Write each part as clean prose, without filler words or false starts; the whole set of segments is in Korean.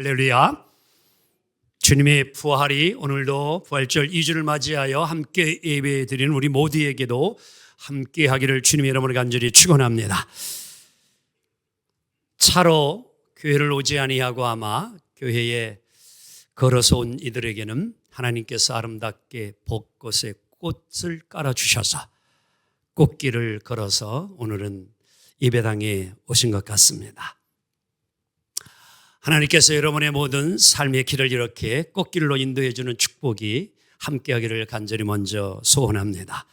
할렐루야. 주님의 부활이 오늘도 부활절 2주를 맞이하여 함께 예배 드리는 우리 모두에게도 함께 하기를 주님의 이름으로 간절히 축원합니다. 차로 교회를 오지 아니하고 아마 교회에 걸어서 온 이들에게는 하나님께서 아름답게 벚꽃에 꽃을 깔아주셔서 꽃길을 걸어서 오늘은 예배당에 오신 것 같습니다. 하나님께서 여러분의 모든 삶의 길을 이렇게 꽃길로 인도해 주는 축복이 함께하기를 간절히 먼저 소원합니다.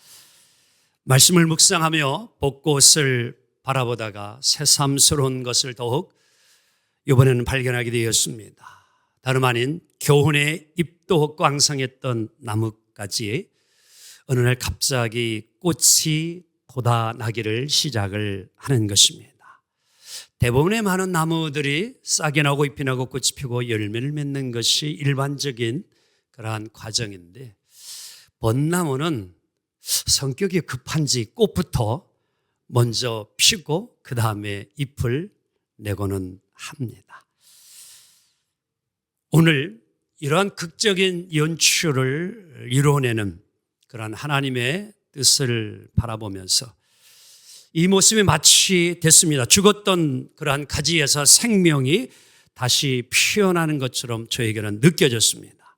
말씀을 묵상하며 벚꽃을 바라보다가 새삼스러운 것을 더욱 이번에는 발견하게 되었습니다. 다름 아닌 교훈의 잎도 꽝상했던 나뭇가지에 어느 날 갑자기 꽃이 돋아나기를 시작을 하는 것입니다. 대부분의 많은 나무들이 싹이 나고 잎이 나고 꽃이 피고 열매를 맺는 것이 일반적인 그러한 과정인데, 벚나무는 성격이 급한지 꽃부터 먼저 피고 그 다음에 잎을 내고는 합니다. 오늘 이러한 극적인 연출을 이루어내는 그러한 하나님의 뜻을 바라보면서 이 모습이 마치 됐습니다. 죽었던 그러한 가지에서 생명이 다시 피어나는 것처럼 저에게는 느껴졌습니다.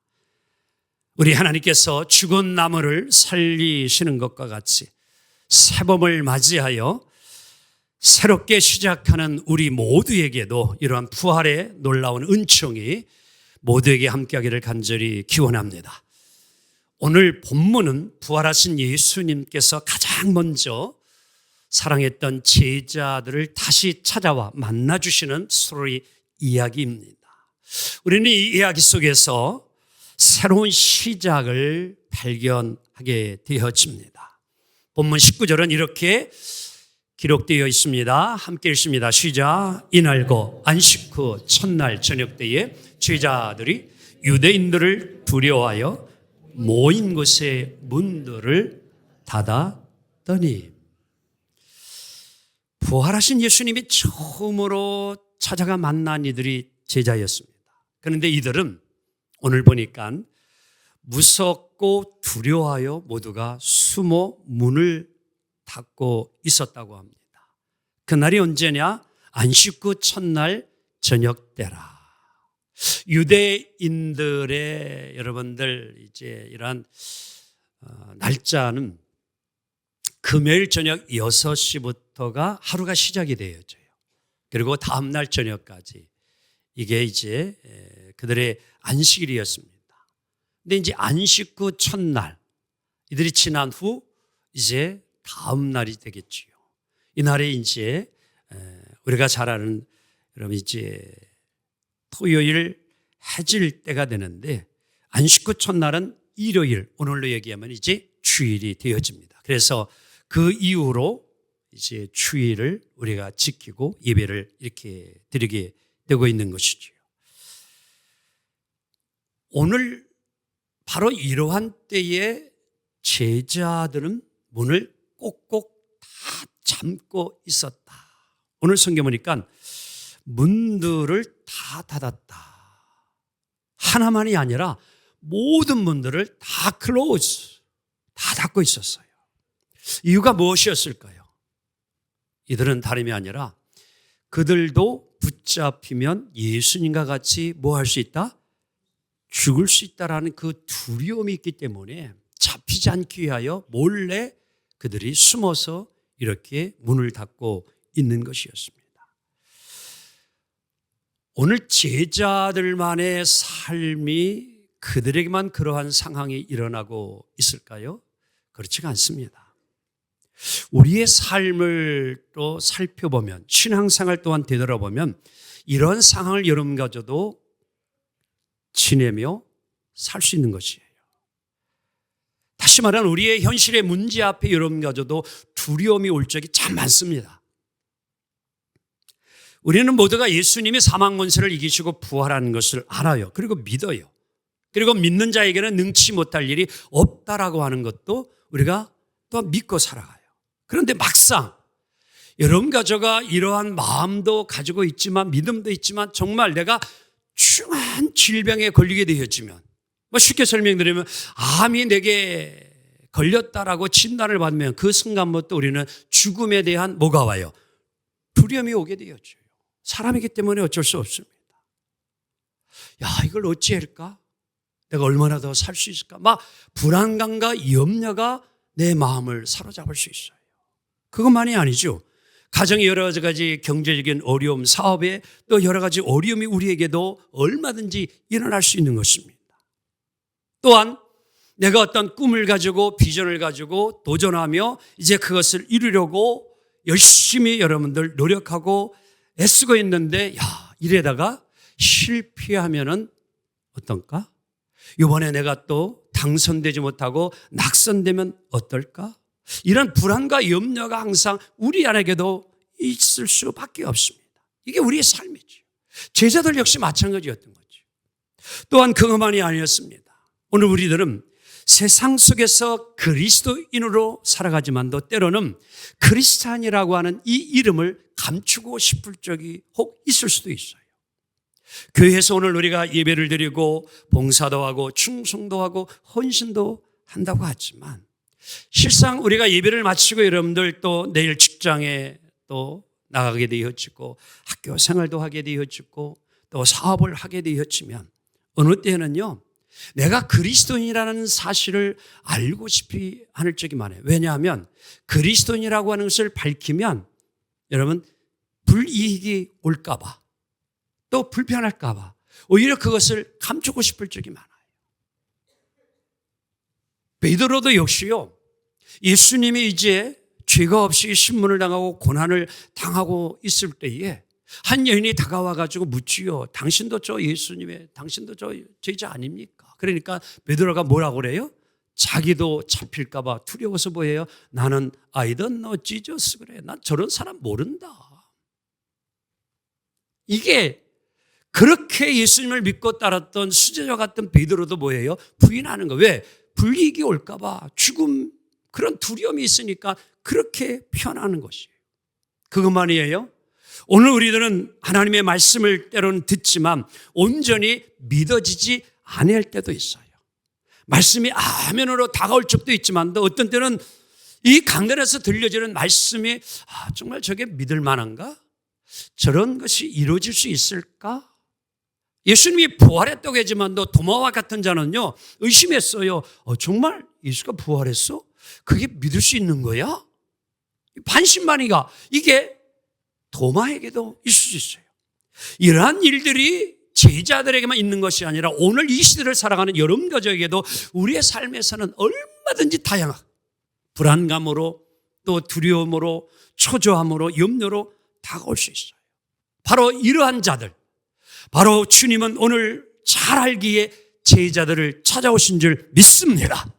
우리 하나님께서 죽은 나무를 살리시는 것과 같이 새봄을 맞이하여 새롭게 시작하는 우리 모두에게도 이러한 부활의 놀라운 은총이 모두에게 함께하기를 간절히 기원합니다. 오늘 본문은 부활하신 예수님께서 가장 먼저 사랑했던 제자들을 다시 찾아와 만나주시는 스토리 이야기입니다. 우리는 이 이야기 속에서 새로운 시작을 발견하게 되어집니다. 본문 19절은 이렇게 기록되어 있습니다. 함께 읽습니다. 시작. 이날과 안식 후 첫날 저녁 때에 제자들이 유대인들을 두려워하여 모인 곳의 문들을 닫았더니, 부활하신 예수님이 처음으로 찾아가 만난 이들이 제자였습니다. 그런데 이들은 오늘 보니까 무섭고 두려워하여 모두가 숨어 문을 닫고 있었다고 합니다. 그날이 언제냐? 안식 후 첫날 저녁 때라. 유대인들의 여러분들 이제 이러한 날짜는 금요일 저녁 6시부터가 하루가 시작이 되어져요. 그리고 다음 날 저녁까지 이게 이제 그들의 안식일이었습니다. 근데 이제 안식 후 첫날, 이들이 지난 후 이제 다음 날이 되겠지요. 이 날에 이제 우리가 잘 아는 여러분 이제 토요일 해질 때가 되는데, 안식 후 첫날은 일요일, 오늘로 얘기하면 이제 주일이 되어집니다. 그래서 그 이후로 이제 주일을 우리가 지키고 예배를 이렇게 드리게 되고 있는 것이죠. 오늘 바로 이러한 때에 제자들은 문을 꼭꼭 다 잠고 있었다. 오늘 성경 보니까 문들을 다 닫았다. 하나만이 아니라 모든 문들을 다 클로즈, 다 닫고 있었어요. 이유가 무엇이었을까요? 이들은 다름이 아니라 그들도 붙잡히면 예수님과 같이 뭐 할 수 있다? 죽을 수 있다라는 그 두려움이 있기 때문에 잡히지 않기 위하여 몰래 그들이 숨어서 이렇게 문을 닫고 있는 것이었습니다. 오늘 제자들만의 삶이 그들에게만 그러한 상황이 일어나고 있을까요? 그렇지가 않습니다. 우리의 삶을 또 살펴보면, 신앙생활 또한 되돌아보면 이런 상황을 여러분가져도 지내며 살 수 있는 것이에요. 다시 말하면 우리의 현실의 문제 앞에 여러분가져도 두려움이 올 적이 참 많습니다. 우리는 모두가 예수님이 사망 권세를 이기시고 부활하는 것을 알아요. 그리고 믿어요. 그리고 믿는 자에게는 능치 못할 일이 없다라고 하는 것도 우리가 또한 믿고 살아가요. 그런데 막상 여러분 가져가 이러한 마음도 가지고 있지만, 믿음도 있지만, 정말 내가 중한 질병에 걸리게 되었지만, 쉽게 설명드리면 암이 내게 걸렸다라고 진단을 받으면 그 순간부터 우리는 죽음에 대한 뭐가 와요? 두려움이 오게 되었죠. 사람이기 때문에 어쩔 수 없습니다. 이걸 어찌할까? 내가 얼마나 더 살 수 있을까? 불안감과 염려가 내 마음을 사로잡을 수 있어요. 그것만이 아니죠. 가정의 여러 가지 경제적인 어려움, 사업에 또 여러 가지 어려움이 우리에게도 얼마든지 일어날 수 있는 것입니다. 또한 내가 어떤 꿈을 가지고 비전을 가지고 도전하며 이제 그것을 이루려고 열심히 여러분들 노력하고 애쓰고 있는데 이래다가 실패하면은 어떨까? 이번에 내가 또 당선되지 못하고 낙선되면 어떨까? 이런 불안과 염려가 항상 우리 안에게도 있을 수밖에 없습니다. 이게 우리의 삶이죠. 제자들 역시 마찬가지였던 거죠. 또한 그것만이 아니었습니다. 오늘 우리들은 세상 속에서 그리스도인으로 살아가지만도 때로는 크리스찬이라고 하는 이 이름을 감추고 싶을 적이 혹 있을 수도 있어요. 교회에서 오늘 우리가 예배를 드리고 봉사도 하고 충성도 하고 헌신도 한다고 하지만 실상 우리가 예배를 마치고 여러분들 또 내일 직장에 또 나가게 되어지고 학교 생활도 하게 되어지고 또 사업을 하게 되어지면 어느 때는요 내가 그리스도인이라는 사실을 알고 싶이 하는 적이 많아요. 왜냐하면 그리스도인이라고 하는 것을 밝히면 여러분 불이익이 올까 봐 또 불편할까 봐 오히려 그것을 감추고 싶을 적이 많아요. 베드로도 역시요. 예수님이 이제 죄가 없이 신문을 당하고 고난을 당하고 있을 때에 한 여인이 다가와 가지고 묻지요. 당신도 당신도 저 제자 아닙니까? 그러니까 베드로가 뭐라고 그래요? 자기도 잡힐까 봐 두려워서 뭐예요? 나는 I don't know Jesus 그래. 난 저런 사람 모른다. 이게 그렇게 예수님을 믿고 따랐던 수제자 같은 베드로도 뭐예요? 부인하는 거. 왜? 불이익이 올까 봐 죽음 그런 두려움이 있으니까 그렇게 표현하는 것이에요. 그것만이에요. 오늘 우리들은 하나님의 말씀을 때로는 듣지만 온전히 믿어지지 않을 때도 있어요. 말씀이 아멘으로 다가올 적도 있지만 또 어떤 때는 이 강단에서 들려지는 말씀이 정말 저게 믿을 만한가? 저런 것이 이루어질 수 있을까? 예수님이 부활했다고 하지만도 도마와 같은 자는요 의심했어요. 정말 예수가 부활했어? 그게 믿을 수 있는 거야? 반신반의가 이게 도마에게도 있을 수 있어요. 이러한 일들이 제자들에게만 있는 것이 아니라 오늘 이 시대를 살아가는 여러분 가족에게도 우리의 삶에서는 얼마든지 다양한 불안감으로 또 두려움으로 초조함으로 염려로 다가올 수 있어요. 바로 이러한 자들, 바로 주님은 오늘 잘 알기에 제자들을 찾아오신 줄 믿습니다.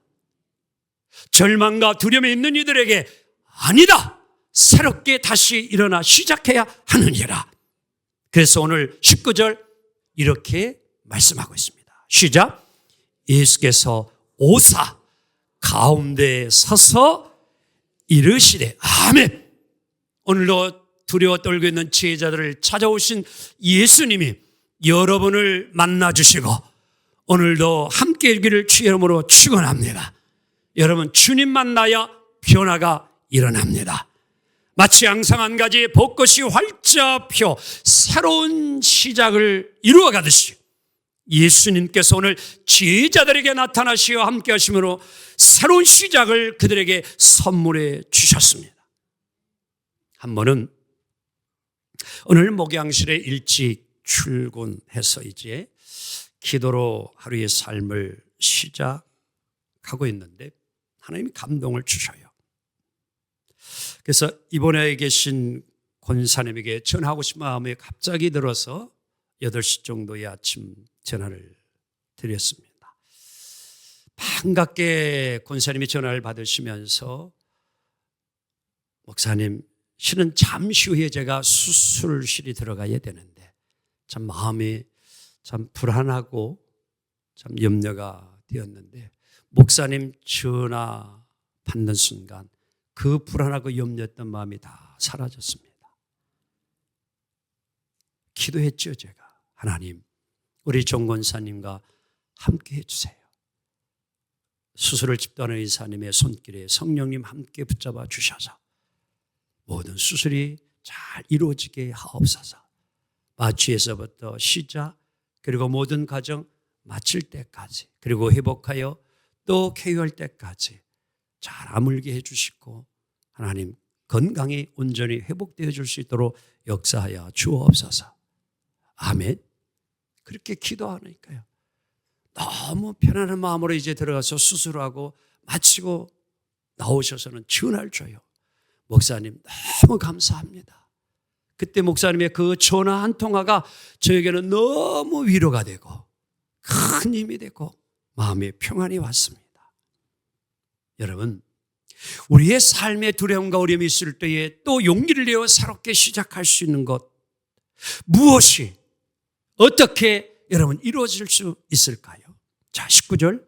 절망과 두려움에 있는 이들에게 아니다. 새롭게 다시 일어나 시작해야 하느니라. 그래서 오늘 19절 이렇게 말씀하고 있습니다. 시작. 예수께서 오사 가운데 서서 이르시되 아멘. 오늘도 두려워 떨고 있는 제자들을 찾아오신 예수님이 여러분을 만나주시고 오늘도 함께 일기를 주의 이름으로 축원합니다. 여러분 주님 만나야 변화가 일어납니다. 마치 앙상한 가지에 벚꽃이 활짝 펴 새로운 시작을 이루어가듯이 예수님께서 오늘 제자들에게 나타나시어 함께 하심으로 새로운 시작을 그들에게 선물해 주셨습니다. 한 번은 오늘 목양실에 일찍 출근해서 이제 기도로 하루의 삶을 시작하고 있는데 하나님이 감동을 주셔요. 그래서 이번에 계신 권사님에게 전하고 싶은 마음이 갑자기 들어서 8시 정도의 아침 전화를 드렸습니다. 반갑게 권사님이 전화를 받으시면서 목사님 실은 잠시 후에 제가 수술실에 들어가야 되는데 참 마음이 참 불안하고 참 염려가 되었는데 목사님 전화 받는 순간 그 불안하고 염려했던 마음이 다 사라졌습니다. 기도했죠 제가. 하나님 우리 정권사님과 함께 해주세요. 수술을 집도하는 의사님의 손길에 성령님 함께 붙잡아 주셔서 모든 수술이 잘 이루어지게 하옵소서. 마취에서부터 시작, 그리고 모든 과정 마칠 때까지, 그리고 회복하여 또 쾌유할 때까지 잘 아물게 해주시고 하나님 건강이 온전히 회복되어 줄 수 있도록 역사하여 주옵소서. 아멘. 그렇게 기도하니까요, 너무 편안한 마음으로 이제 들어가서 수술하고 마치고 나오셔서는 전화를 줘요. 목사님 너무 감사합니다. 그때 목사님의 그 전화 한 통화가 저에게는 너무 위로가 되고 큰 힘이 되고 마음의 평안이 왔습니다. 여러분, 우리의 삶의 두려움과 어려움이 있을 때에 또 용기를 내어 새롭게 시작할 수 있는 것, 무엇이 어떻게 여러분 이루어질 수 있을까요? 자, 19절,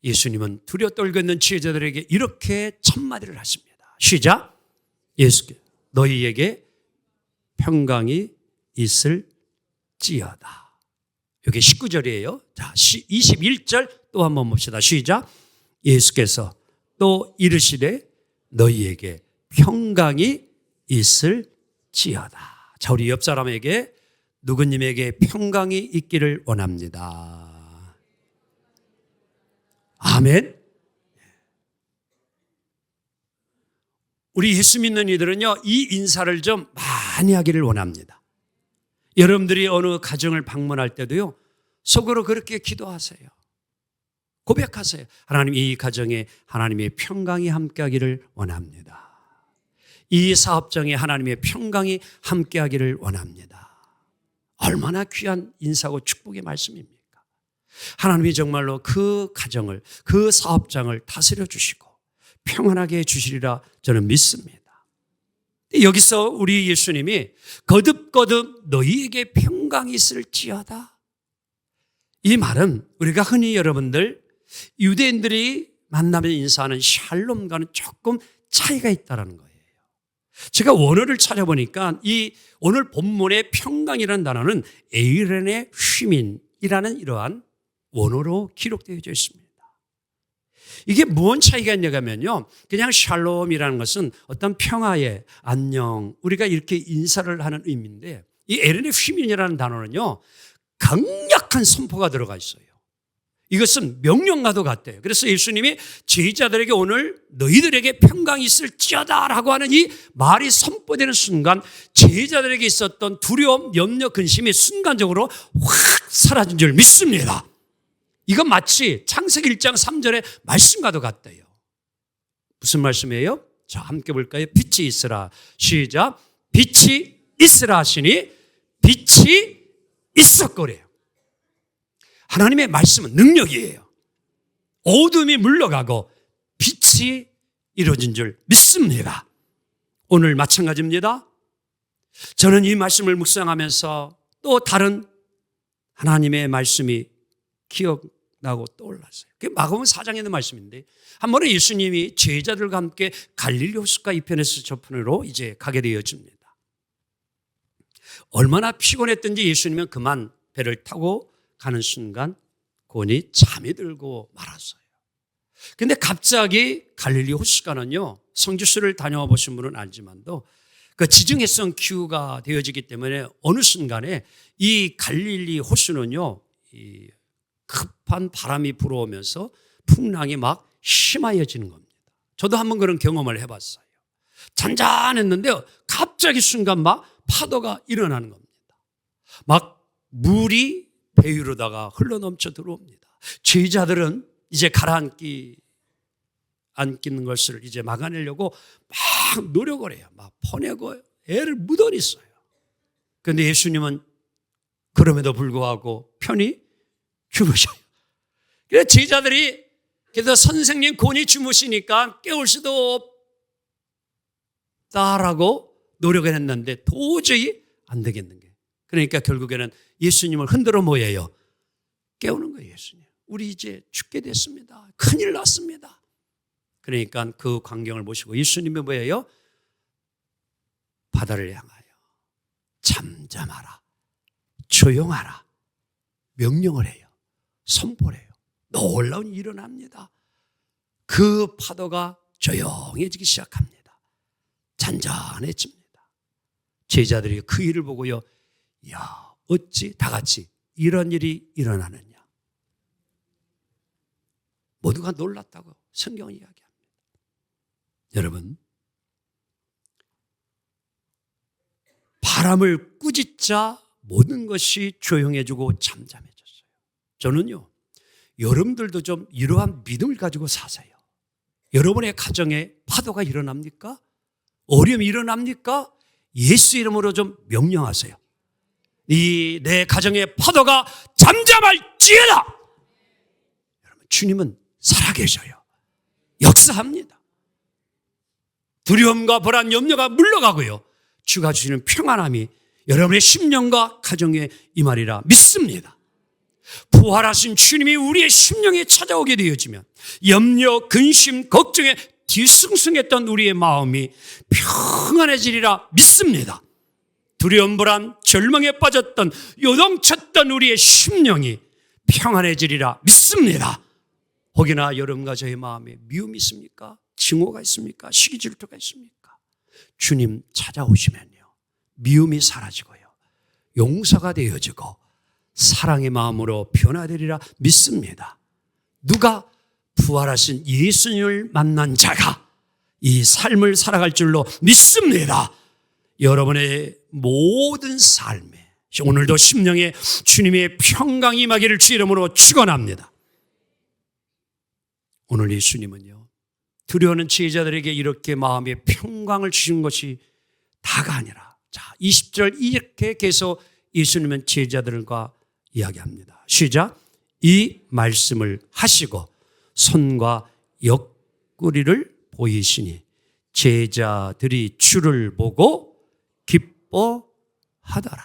예수님은 두려워 떨고 있는 지혜자들에게 이렇게 첫마디를 하십니다. 시작. 예수께 너희에게 평강이 있을지어다. 여기 19절이에요. 자, 21절 또 한번 봅시다. 시작. 예수께서 또 이르시되 너희에게 평강이 있을지어다. 자, 우리 옆 사람에게 누구님에게 평강이 있기를 원합니다. 아멘. 우리 예수 믿는 이들은요, 이 인사를 좀 많이 하기를 원합니다. 여러분들이 어느 가정을 방문할 때도요, 속으로 그렇게 기도하세요. 고백하세요. 하나님, 이 가정에 하나님의 평강이 함께하기를 원합니다. 이 사업장에 하나님의 평강이 함께하기를 원합니다. 얼마나 귀한 인사고 축복의 말씀입니까? 하나님이 정말로 그 가정을, 그 사업장을 다스려 주시고 평안하게 해 주시리라 저는 믿습니다. 여기서 우리 예수님이 거듭거듭 너희에게 평강이 있을지어다, 이 말은 우리가 흔히 여러분들 유대인들이 만나면 인사하는 샬롬과는 조금 차이가 있다는 거예요. 제가 원어를 찾아보니까 이 오늘 본문의 평강이라는 단어는 에이렌의 휘민이라는 이러한 원어로 기록되어 있습니다. 이게 무슨 차이가 있냐면요, 그냥 샬롬이라는 것은 어떤 평화의 안녕, 우리가 이렇게 인사를 하는 의미인데, 이 에이렌의 휘민이라는 단어는요 강력한 선포가 들어가 있어요. 이것은 명령과도 같아요. 그래서 예수님이 제자들에게 오늘 너희들에게 평강이 있을지어다 라고 하는 이 말이 선포되는 순간 제자들에게 있었던 두려움, 염려, 근심이 순간적으로 확 사라진 줄 믿습니다. 이건 마치 창세기 1장 3절의 말씀과도 같대요. 무슨 말씀이에요? 자, 함께 볼까요? 빛이 있으라. 시작. 빛이 있으라 하시니 빛이 있었거래요. 하나님의 말씀은 능력이에요. 어둠이 물러가고 빛이 이루어진 줄 믿습니다. 오늘 마찬가지입니다. 저는 이 말씀을 묵상하면서 또 다른 하나님의 말씀이 기억나고 떠올랐어요. 그게 마가복음 4장에 있는 말씀인데, 한 번에 예수님이 제자들과 함께 갈릴리 호숫가 이편에서 저편으로 이제 가게 되어집니다. 얼마나 피곤했든지 예수님은 그만 배를 타고 가는 순간 곤히 잠이 들고 말았어요. 근데 갑자기 갈릴리 호숫가는요, 성지순을 다녀와 보신 분은 알지만도 그 지중해성 기후가 되어지기 때문에 어느 순간에 이 갈릴리 호수는요, 이 급한 바람이 불어오면서 풍랑이 막 심해지는 겁니다. 저도 한번 그런 경험을 해봤어요. 잔잔했는데요, 갑자기 순간 막 파도가 일어나는 겁니다. 막 물이 배 위로다가 흘러넘쳐 들어옵니다. 제자들은 이제 가라앉는 것을 이제 막아내려고 막 노력을 해요. 막 퍼내고 애를 묻어냈어요. 그런데 예수님은 그럼에도 불구하고 편히 주무셔요. 그래서 제자들이 그래서 선생님 곤히 주무시니까 깨울 수도 없다라고 노력을 했는데 도저히 안 되겠는 게, 그러니까 결국에는 예수님을 흔들어 뭐예요? 깨우는 거예요. 예수님, 우리 이제 죽게 됐습니다. 큰일 났습니다. 그러니까 그 광경을 보시고 예수님이 뭐예요? 바다를 향하여 잠잠하라, 조용하라, 명령을 해요. 선포를 해요. 놀라운 일이 일어납니다. 그 파도가 조용해지기 시작합니다. 잔잔해집니다. 제자들이 그 일을 보고요, 야, 어찌 다 같이 이런 일이 일어나느냐. 모두가 놀랐다고 성경은 이야기합니다. 여러분, 바람을 꾸짖자 모든 것이 조용해지고 잠잠해졌어요. 저는요, 여러분들도 좀 이러한 믿음을 가지고 사세요. 여러분의 가정에 파도가 일어납니까? 어려움이 일어납니까? 예수 이름으로 좀 명령하세요. 이 내 가정의 파도가 잠잠할지어다. 여러분, 주님은 살아계셔요. 역사합니다. 두려움과 불안, 염려가 물러가고요, 주가 주시는 평안함이 여러분의 심령과 가정에 임하리라 믿습니다. 부활하신 주님이 우리의 심령에 찾아오게 되어지면 염려, 근심, 걱정에 뒤숭숭했던 우리의 마음이 평안해지리라 믿습니다. 두려움, 불안, 절망에 빠졌던, 요동쳤던 우리의 심령이 평안해지리라 믿습니다. 혹여나 여러분과 저의 마음에 미움이 있습니까? 증오가 있습니까? 시기 질투가 있습니까? 주님 찾아오시면요, 미움이 사라지고요, 용서가 되어지고 사랑의 마음으로 변화되리라 믿습니다. 누가? 부활하신 예수님을 만난 자가 이 삶을 살아갈 줄로 믿습니다. 여러분의 모든 삶에 오늘도 심령에 주님의 평강이 임하기를 주 이름으로 축원합니다. 오늘 예수님은요, 두려워하는 제자들에게 이렇게 마음의 평강을 주신 것이 다가 아니라, 자, 20절 이렇게 계속 예수님은 제자들과 이야기합니다. 시작. 이 말씀을 하시고 손과 옆구리를 보이시니 제자들이 주를 보고 기뻐하더라.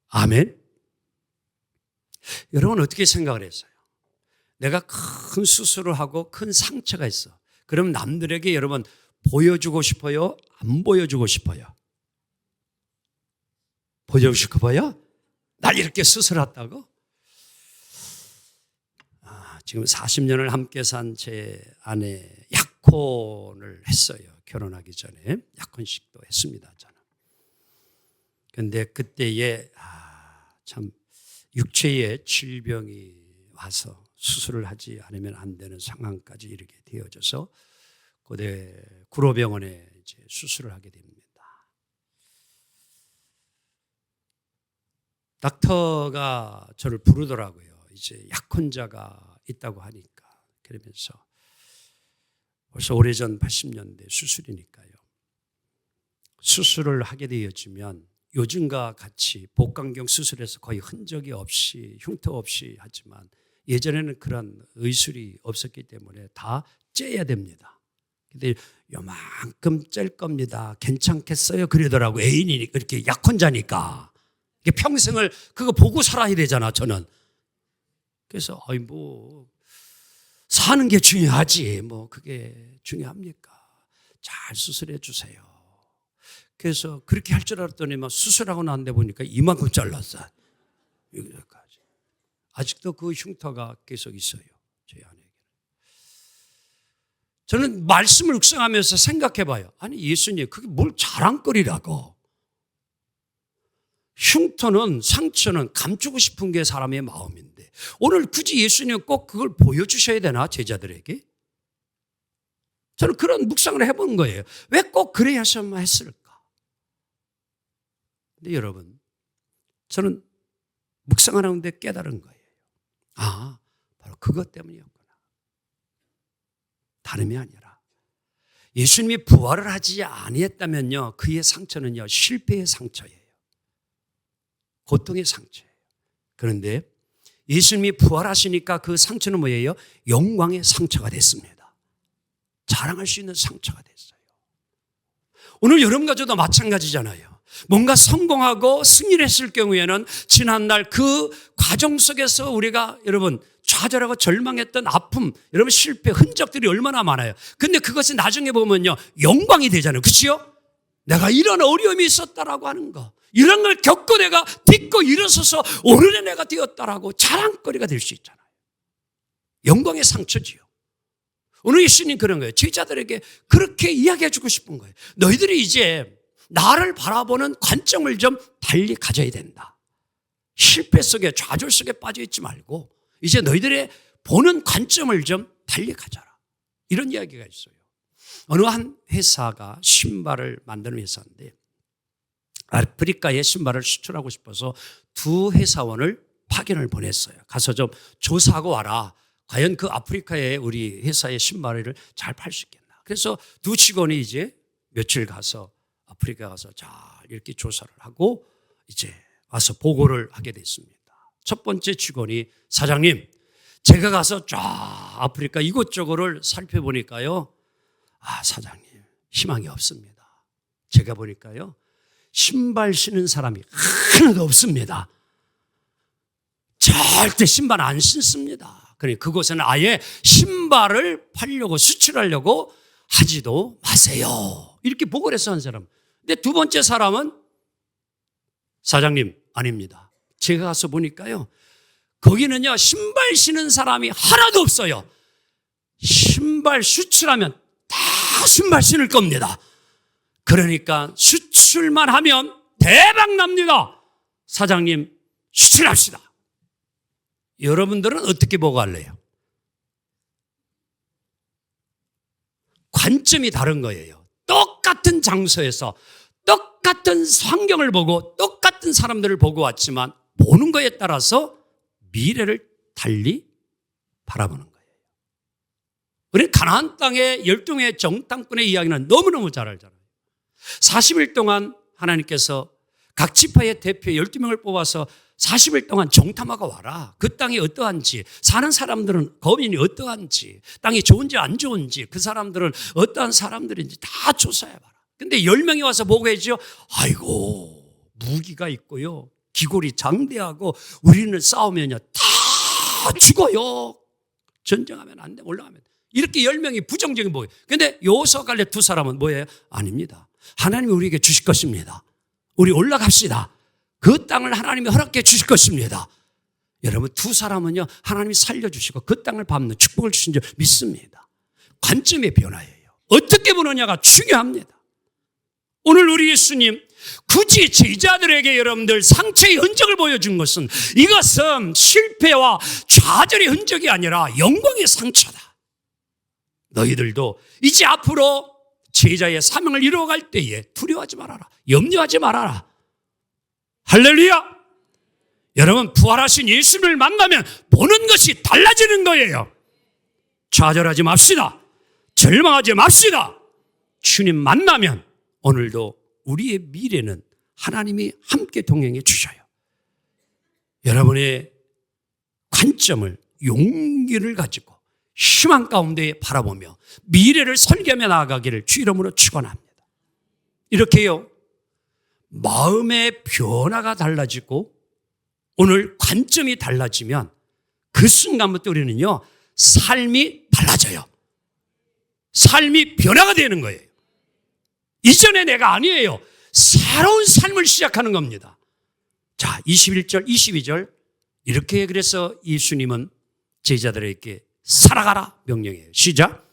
아멘. 여러분 어떻게 생각을 했어요? 내가 큰 수술을 하고 큰 상처가 있어. 그럼 남들에게 여러분 보여주고 싶어요? 안 보여주고 싶어요? 보여주고 싶어요? 날 이렇게 수술했다고? 지금 40년을 함께 산 제 아내 약혼을 했어요. 결혼하기 전에 약혼식도 했습니다, 저는. 그런데 그때에 참 육체에 질병이 와서 수술을 하지 않으면 안 되는 상황까지 이르게 되어져서 고대 구로병원에 이제 수술을 하게 됩니다. 닥터가 저를 부르더라고요. 이제 약혼자가 있다고 하니까. 그러면서 벌써 오래전 80년대 수술이니까요. 수술을 하게 되어지면 요즘과 같이 복강경 수술에서 거의 흔적이 없이 흉터 없이 하지만 예전에는 그런 의술이 없었기 때문에 다 째야 됩니다. 근데 요만큼 짤 겁니다. 괜찮겠어요? 그러더라고. 애인이니까, 이렇게 약혼자니까. 평생을 그거 보고 살아야 되잖아, 저는. 그래서, 사는 게 중요하지. 그게 중요합니까? 잘 수술해 주세요. 그래서 그렇게 할 줄 알았더니 수술하고 난 데 보니까 이만큼 잘랐어. 여기까지. 아직도 그 흉터가 계속 있어요, 저희 아내에게는. 저는 말씀을 묵상하면서 생각해 봐요. 아니, 예수님, 그게 뭘 자랑거리라고. 흉터는, 상처는 감추고 싶은 게 사람의 마음인데 오늘 굳이 예수님은 꼭 그걸 보여주셔야 되나, 제자들에게? 저는 그런 묵상을 해본 거예요. 왜 꼭 그래야만 했을까? 근데 여러분, 저는 묵상하는데 깨달은 거예요. 바로 그것 때문이었구나. 다름이 아니라 예수님이 부활을 하지 아니했다면요, 그의 상처는요, 실패의 상처예요. 고통의 상처예요. 그런데 예수님이 부활하시니까 그 상처는 뭐예요? 영광의 상처가 됐습니다. 자랑할 수 있는 상처가 됐어요. 오늘 여러분과 저도 마찬가지잖아요. 뭔가 성공하고 승리를 했을 경우에는 지난날 그 과정 속에서 우리가 여러분 좌절하고 절망했던 아픔, 여러분 실패, 흔적들이 얼마나 많아요. 근데 그것이 나중에 보면요, 영광이 되잖아요. 그렇죠? 내가 이런 어려움이 있었다라고 하는 거. 이런 걸 겪고 내가 딛고 일어서서 오늘의 내가 되었다라고 자랑거리가 될 수 있잖아요. 영광의 상처지요. 오늘 예수님 그런 거예요. 제자들에게 그렇게 이야기해 주고 싶은 거예요. 너희들이 이제 나를 바라보는 관점을 좀 달리 가져야 된다. 실패 속에 좌절 속에 빠져 있지 말고 이제 너희들의 보는 관점을 좀 달리 가져라. 이런 이야기가 있어요. 어느 한 회사가 신발을 만드는 회사인데 아프리카에 신발을 수출하고 싶어서 두 회사원을 파견을 보냈어요. 가서 좀 조사하고 와라. 과연 그 아프리카에 우리 회사의 신발을 잘 팔 수 있겠나. 그래서 두 직원이 이제 며칠 가서 아프리카 가서 잘 이렇게 조사를 하고 이제 와서 보고를 하게 됐습니다. 첫 번째 직원이 사장님, 제가 가서 쫙 아프리카 이곳저곳을 살펴보니까요. 사장님, 희망이 없습니다. 제가 보니까요. 신발 신는 사람이 하나도 없습니다. 절대 신발 안 신습니다. 그러니 그곳에는 아예 신발을 팔려고 수출하려고 하지도 마세요. 이렇게 보고를 해서 한 사람. 근데 두 번째 사람은 사장님 아닙니다. 제가 가서 보니까요. 거기는요 신발 신는 사람이 하나도 없어요. 신발 수출하면 다 신발 신을 겁니다. 그러니까 수출만 하면 대박 납니다. 사장님 수출합시다. 여러분들은 어떻게 보고 할래요? 관점이 다른 거예요. 똑같은 장소에서 똑같은 환경을 보고 똑같은 사람들을 보고 왔지만 보는 거에 따라서 미래를 달리 바라보는 거예요. 우리 가나안 땅의 12명의 정탐꾼의 이야기는 너무너무 잘 알잖아요. 40일 동안 하나님께서 각 지파의 대표 12명을 뽑아서 40일 동안 정탐하고 와라. 그 땅이 어떠한지, 사는 사람들은 거민이 어떠한지, 땅이 좋은지 안 좋은지, 그 사람들은 어떠한 사람들인지 다 조사해봐라. 근데 10명이 와서 보고해죠. 아이고 무기가 있고요. 기골이 장대하고 우리는 싸우면요 다 죽어요. 전쟁하면 안 돼. 올라가면. 이렇게 10명이 부정적인 보여요. 근데 요호수아 갈렙 두 사람은 뭐예요? 아닙니다. 하나님이 우리에게 주실 것입니다. 우리 올라갑시다. 그 땅을 하나님이 허락해 주실 것입니다. 여러분 두 사람은요 하나님이 살려주시고 그 땅을 밟는 축복을 주신 줄 믿습니다. 관점의 변화예요. 어떻게 보느냐가 중요합니다. 오늘 우리 예수님 굳이 제자들에게 여러분들 상처의 흔적을 보여준 것은 이것은 실패와 좌절의 흔적이 아니라 영광의 상처다. 너희들도 이제 앞으로 제자의 사명을 이루어갈 때에 두려워하지 말아라. 염려하지 말아라. 할렐루야. 여러분 부활하신 예수님을 만나면 보는 것이 달라지는 거예요. 좌절하지 맙시다. 절망하지 맙시다. 주님 만나면 오늘도 우리의 미래는 하나님이 함께 동행해 주셔요. 여러분의 관점을 용기를 가지고 희망 가운데 바라보며 미래를 설계하며 나아가기를 주 이름으로 축원합니다. 이렇게요. 마음의 변화가 달라지고 오늘 관점이 달라지면 그 순간부터 우리는요. 삶이 달라져요. 삶이 변화가 되는 거예요. 이전에 내가 아니에요. 새로운 삶을 시작하는 겁니다. 자, 21절, 22절 이렇게 그래서 예수님은 제자들에게 살아가라 명령해요. 시작.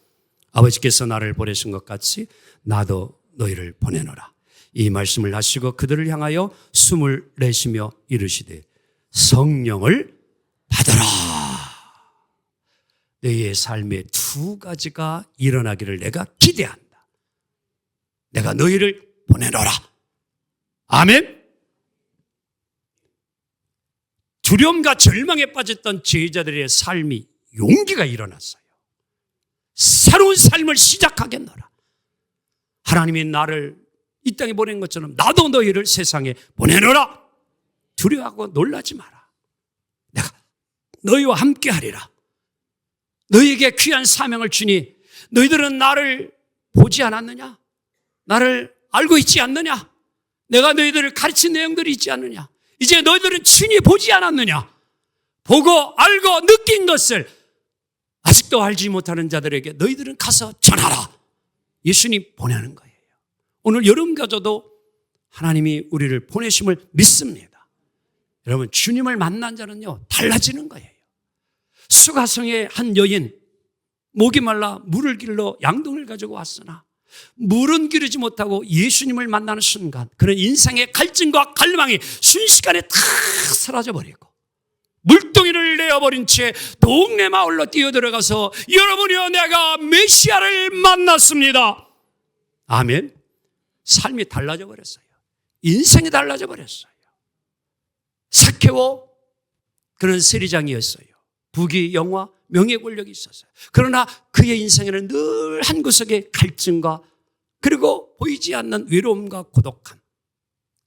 아버지께서 나를 보내신 것 같이 나도 너희를 보내노라. 이 말씀을 하시고 그들을 향하여 숨을 내쉬며 이르시되 성령을 받아라. 너희의 삶에 두 가지가 일어나기를 내가 기대한다. 내가 너희를 보내노라. 아멘. 두려움과 절망에 빠졌던 제자들의 삶이 용기가 일어났어요. 새로운 삶을 시작하겠노라. 하나님이 나를 이 땅에 보낸 것처럼 나도 너희를 세상에 보내노라. 두려워하고 놀라지 마라. 내가 너희와 함께 하리라. 너희에게 귀한 사명을 주니 너희들은 나를 보지 않았느냐? 나를 알고 있지 않느냐? 내가 너희들을 가르친 내용들이 있지 않느냐? 이제 너희들은 친히 보지 않았느냐? 보고 알고 느낀 것을 아직도 알지 못하는 자들에게 너희들은 가서 전하라. 예수님 보내는 거예요. 오늘 여러분과저도 하나님이 우리를 보내심을 믿습니다. 여러분, 주님을 만난 자는요, 달라지는 거예요. 수가성의 한 여인, 목이 말라 물을 길러 양동이를 가지고 왔으나 물은 기르지 못하고 예수님을 만나는 순간 그런 인생의 갈증과 갈망이 순식간에 다 사라져버리고 물동이를 내어버린 채 동네 마을로 뛰어들어가서 여러분이여, 내가 메시아를 만났습니다. 아멘. 삶이 달라져 버렸어요. 인생이 달라져 버렸어요. 사케오, 그는 세리장이었어요. 부귀, 영화, 명예, 권력이 있었어요. 그러나 그의 인생에는 늘 한 구석에 갈증과 그리고 보이지 않는 외로움과 고독함.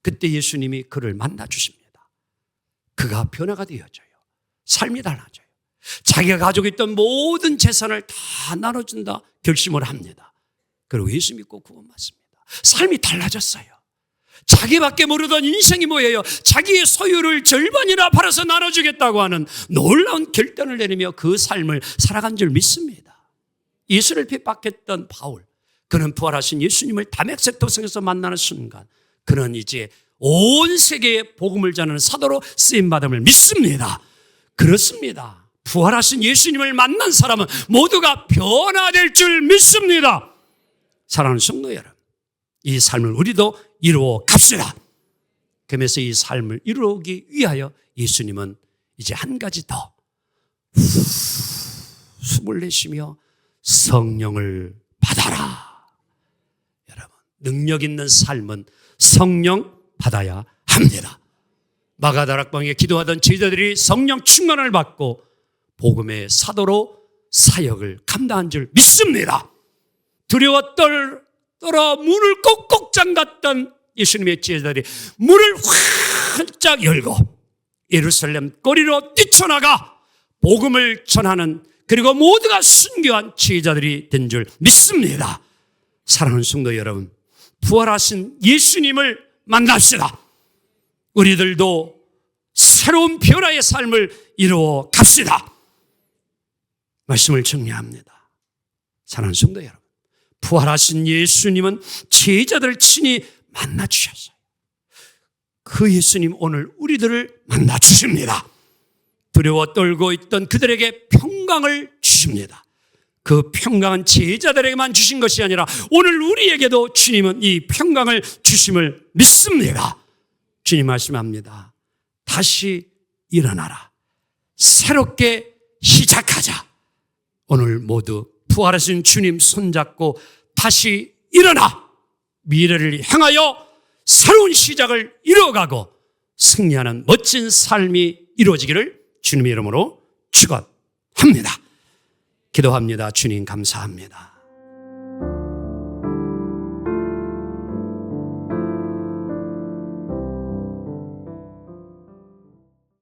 그때 예수님이 그를 만나 주십니다. 그가 변화가 되어져요. 삶이 달라져요. 자기가 가지고 있던 모든 재산을 다 나눠준다 결심을 합니다. 그리고 예수 믿고 구원받습니다. 삶이 달라졌어요. 자기밖에 모르던 인생이 뭐예요? 자기의 소유를 절반이나 팔아서 나눠주겠다고 하는 놀라운 결단을 내리며 그 삶을 살아간 줄 믿습니다. 예수를 핍박했던 바울, 그는 부활하신 예수님을 다메섹 도성에서 만나는 순간 그는 이제 온 세계에 복음을 전하는 사도로 쓰임받음을 믿습니다. 그렇습니다. 부활하신 예수님을 만난 사람은 모두가 변화될 줄 믿습니다. 사랑하는 성도 여러분, 이 삶을 우리도 이루어 갑시다. 그러면서 이 삶을 이루기 위하여 예수님은 이제 한 가지 더 숨을 내쉬며 성령을 받아라. 여러분, 능력 있는 삶은 성령 받아야 합니다. 마가다락방에 기도하던 제자들이 성령 충만을 받고 복음의 사도로 사역을 감당한 줄 믿습니다. 두려워 떨어 문을 꼭꼭 잠갔던 예수님의 제자들이 문을 활짝 열고 예루살렘 거리로 뛰쳐나가 복음을 전하는, 그리고 모두가 순교한 제자들이 된 줄 믿습니다. 사랑하는 성도 여러분, 부활하신 예수님을 만납시다. 우리들도 새로운 변화의 삶을 이루어 갑시다. 말씀을 정리합니다. 사랑하는 성도 여러분, 부활하신 예수님은 제자들을 친히 만나 주셨어요. 그 예수님 오늘 우리들을 만나 주십니다. 두려워 떨고 있던 그들에게 평강을 주십니다. 그 평강은 제자들에게만 주신 것이 아니라 오늘 우리에게도 주님은 이 평강을 주심을 믿습니다. 주님 말씀합니다. 다시 일어나라. 새롭게 시작하자. 오늘 모두 부활하신 주님 손잡고 다시 일어나 미래를 향하여 새로운 시작을 이루어가고 승리하는 멋진 삶이 이루어지기를 주님의 이름으로 축원합니다. 기도합니다. 주님 감사합니다.